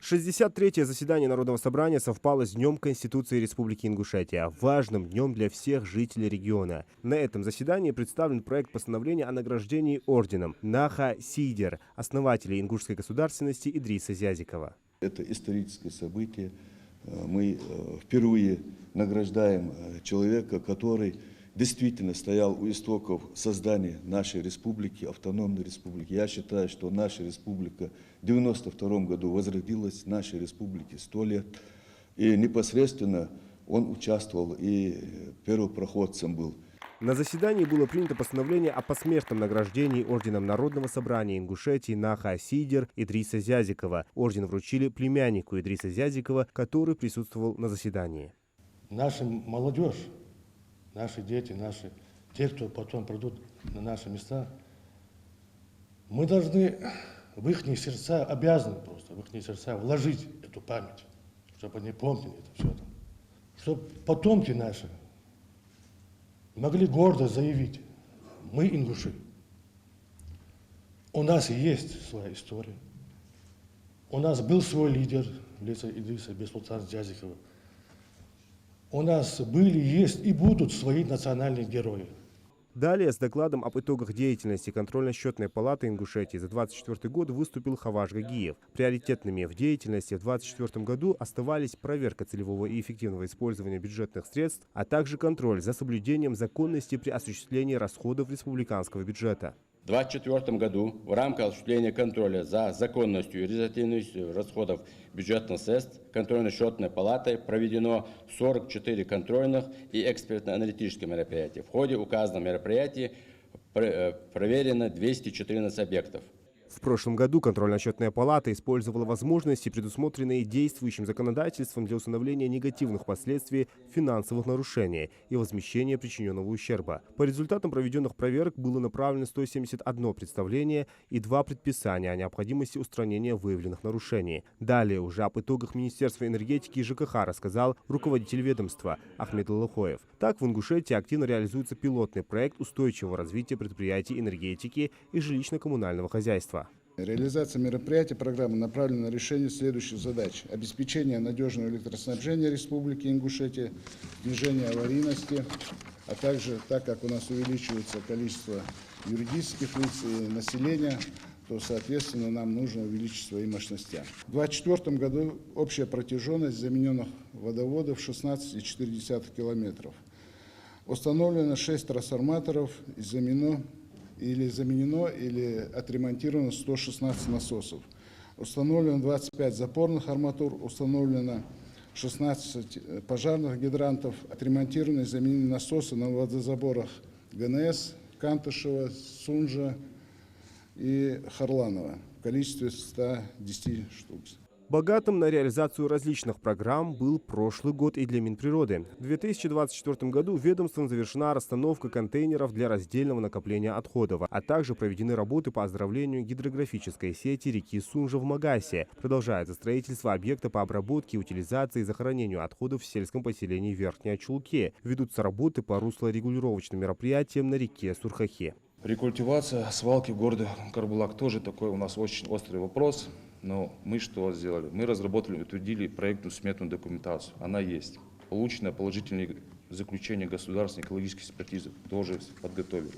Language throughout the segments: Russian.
63-е заседание Народного собрания совпало с Днем Конституции Республики Ингушетия, важным днем для всех жителей региона. На этом заседании представлен проект постановления о награждении орденом Наха Сидер, основателя ингушской государственности Идриса Зязикова. Это историческое событие. Мы впервые награждаем человека, который действительно стоял у истоков создания нашей республики, автономной республики. Я считаю, что наша республика в 1992 году возродилась, нашей республике 100 лет. И непосредственно он участвовал и первопроходцем был. На заседании было принято постановление о посмертном награждении орденом Народного собрания Ингушетии Наха Сидер Идриса Зязикова. Орден вручили племяннику Идриса Зязикова, который присутствовал на заседании. Наша молодежь, наши дети, те, кто потом придут на наши места, мы должны в их сердца, обязаны просто в их сердца вложить эту память, чтобы они помнили это все. Чтобы потомки наши могли гордо заявить: мы ингуши. У нас есть своя история. У нас был свой лидер в лице Идриса Беслутана Зязикова. У нас были, есть и будут свои национальные герои. Далее с докладом об итогах деятельности контрольно-счетной палаты Ингушетии за 2024 год выступил Хаваш Гагиев. Приоритетными в деятельности в 2024 году оставались проверка целевого и эффективного использования бюджетных средств, а также контроль за соблюдением законности при осуществлении расходов республиканского бюджета. В 2024 году в рамках осуществления контроля за законностью и результативностью расходов бюджетных средств контрольно-счетной палатой проведено 44 контрольных и экспертно-аналитических мероприятий. В ходе указанных мероприятий проверено 214 объектов. В прошлом году контрольно-счетная палата использовала возможности, предусмотренные действующим законодательством для установления негативных последствий финансовых нарушений и возмещения причиненного ущерба. По результатам проведенных проверок было направлено 171 представление и 2 предписания о необходимости устранения выявленных нарушений. Далее уже об итогах Министерства энергетики и ЖКХ рассказал руководитель ведомства Ахмед Аллахоев. Так, в Ингушетии активно реализуется пилотный проект устойчивого развития предприятий энергетики и жилищно-коммунального хозяйства. Реализация мероприятий программы направлена на решение следующих задач: обеспечение надежного электроснабжения Республики Ингушетия, снижение аварийности, а также, так как у нас увеличивается количество юридических лиц и населения, то, соответственно, нам нужно увеличить свои мощности. В 2024 году общая протяженность замененных водоводов 16,4 километров. Установлено 6 трансформаторов, заменено или отремонтировано 116 насосов. Установлено 25 запорных арматур, установлено 16 пожарных гидрантов, отремонтированы и заменены насосы на водозаборах ГНС, Кантышева, Сунжа и Харланова в количестве 110 штук. Богатым на реализацию различных программ был прошлый год и для Минприроды. В 2024 году ведомством завершена расстановка контейнеров для раздельного накопления отходов, а также проведены работы по оздоровлению гидрографической сети реки Сунжа в Магасе. Продолжается строительство объекта по обработке, утилизации и захоронению отходов в сельском поселении Верхней Ачулке. Ведутся работы по руслорегулировочным мероприятиям на реке Сурхахе. Рекультивация свалки в городе Карбулак тоже такой у нас очень острый вопрос. Но мы что сделали? Мы разработали и утвердили проектную сметную документацию. Она есть. Получено положительное заключение государственной экологической экспертизы. Тоже подготовили.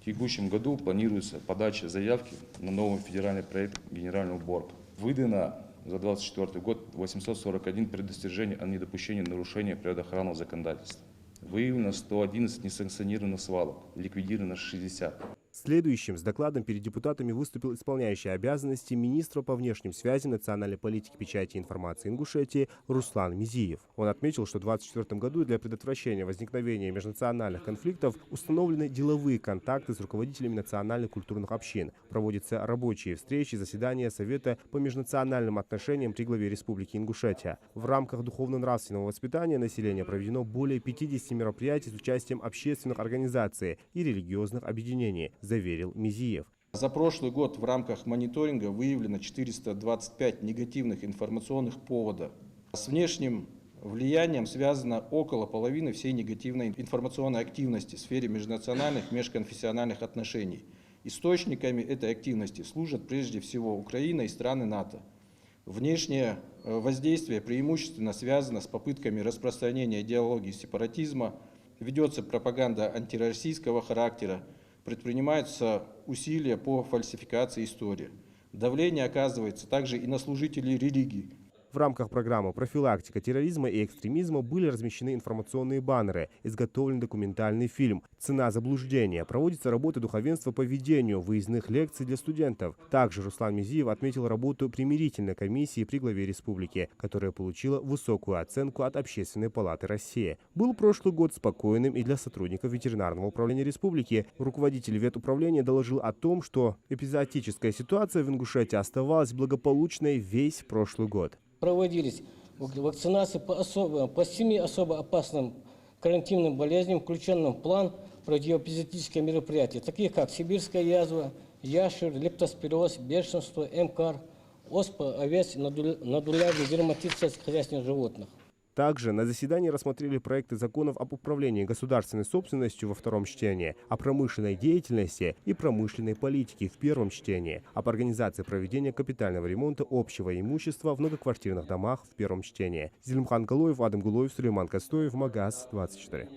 В текущем году планируется подача заявки на новый федеральный проект генерального уборка. Выдано за 2024 год 841 предостережение о недопущении нарушения природоохранного законодательства. Выявлено 111 несанкционированных свалок, ликвидировано 60. Следующим с докладом перед депутатами выступил исполняющий обязанности министра по внешним связям, национальной политики, печати и информации Ингушетии Руслан Мизиев. Он отметил, что в 2024 году для предотвращения возникновения межнациональных конфликтов установлены деловые контакты с руководителями национальных культурных общин. Проводятся рабочие встречи, заседания Совета по межнациональным отношениям при главе Республики Ингушетия. В рамках духовно-нравственного воспитания населения проведено более 50 мероприятий с участием общественных организаций и религиозных объединений, заверил Мизиев. За прошлый год в рамках мониторинга выявлено 425 негативных информационных поводов. С внешним влиянием связано около половины всей негативной информационной активности в сфере межнациональных, межконфессиональных отношений. Источниками этой активности служат прежде всего Украина и страны НАТО. Внешнее воздействие преимущественно связано с попытками распространения идеологии сепаратизма, ведется пропаганда антироссийского характера, предпринимаются усилия по фальсификации истории. Давление оказывается также и на служителей религии. В рамках программы «Профилактика терроризма и экстремизма» были размещены информационные баннеры, изготовлен документальный фильм «Цена заблуждения», проводится работа духовенства по ведению выездных лекций для студентов. Также Руслан Мизиев отметил работу примирительной комиссии при главе республики, которая получила высокую оценку от Общественной палаты России. Был прошлый год спокойным и для сотрудников ветеринарного управления республики. Руководитель ветуправления доложил о том, что эпизоотическая ситуация в Ингушетии оставалась благополучной весь прошлый год. Проводились вакцинации по 7 особо опасным карантинным болезням, включенным в план противоэпизоотических мероприятий, таких как сибирская язва, яшер, лептоспироз, бешенство, МКАР, оспа, овец, надулярный дерматит сельскохозяйственных животных. Также на заседании рассмотрели проекты законов об управлении государственной собственностью во втором чтении, о промышленной деятельности и промышленной политике в первом чтении, об организации проведения капитального ремонта общего имущества в многоквартирных домах в первом чтении. Зелимхан Галоев, Адам Гулоев, Сулейман Костоев, Магаз 24.